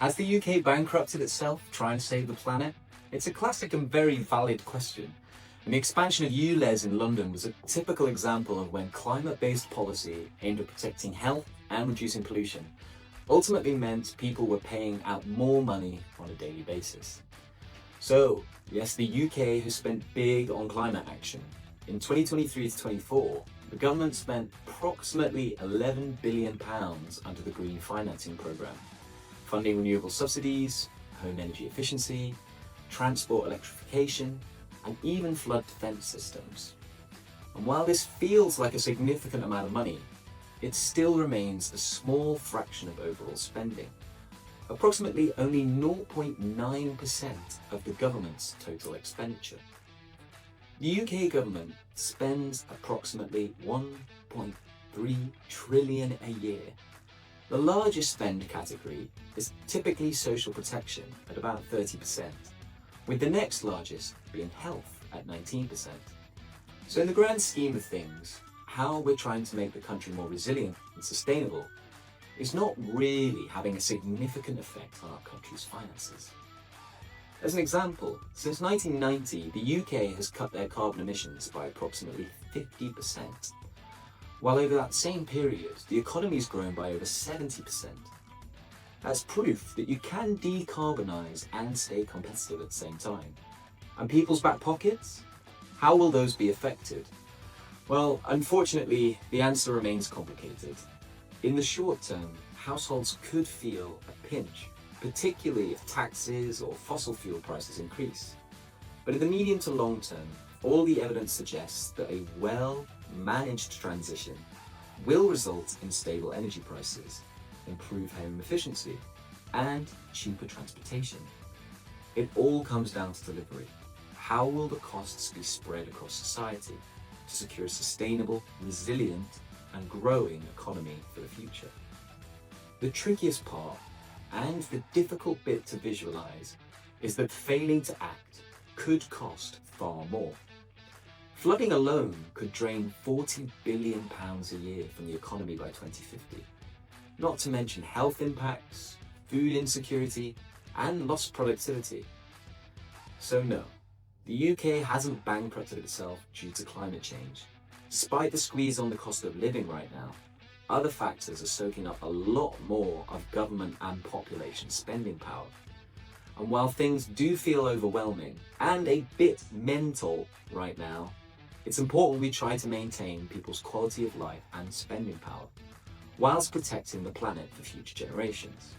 Has the UK bankrupted itself trying to save the planet? It's a classic and very valid question. And the expansion of ULEZ in London was a typical example of when climate-based policy aimed at protecting health and reducing pollution ultimately meant people were paying out more money on a daily basis. So, yes, the UK has spent big on climate action. In 2023 to 24, the government spent approximately £11 billion under the Green Financing Programme, funding renewable subsidies, home energy efficiency, transport electrification, and even flood defence systems. And while this feels like a significant amount of money, it still remains a small fraction of overall spending. Approximately only 0.9% of the government's total expenditure. The UK government spends approximately 1.3 trillion a year. The largest spend category is typically social protection at about 30%, with the next largest being health at 19%. So in the grand scheme of things, how we're trying to make the country more resilient and sustainable is not really having a significant effect on our country's finances. As an example, since 1990, the UK has cut their carbon emissions by approximately 50%, while over that same period, the economy has grown by over 70%. That's proof that you can decarbonise and stay competitive at the same time. And people's back pockets? How will those be affected? Well, unfortunately, the answer remains complicated. In the short term, households could feel a pinch, particularly if taxes or fossil fuel prices increase. But in the medium to long term, all the evidence suggests that a well-managed transition will result in stable energy prices, improved home efficiency, and cheaper transportation. It all comes down to delivery. How will the costs be spread across society to secure a sustainable, resilient, and growing economy for the future? The trickiest part, and the difficult bit to visualise, is that failing to act could cost far more. Flooding alone could drain £40 billion a year from the economy by 2050, not to mention health impacts, food insecurity, and lost productivity. So no, the UK hasn't bankrupted itself due to climate change. Despite the squeeze on the cost of living right now, other factors are soaking up a lot more of government and population spending power. And while things do feel overwhelming and a bit mental right now, it's important we try to maintain people's quality of life and spending power, whilst protecting the planet for future generations.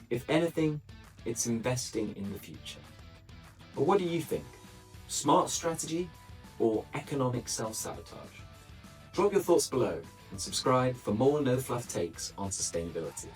If anything, it's investing in the future. But what do you think? Smart strategy or economic self-sabotage? Drop your thoughts below and subscribe for more no-fluff takes on sustainability.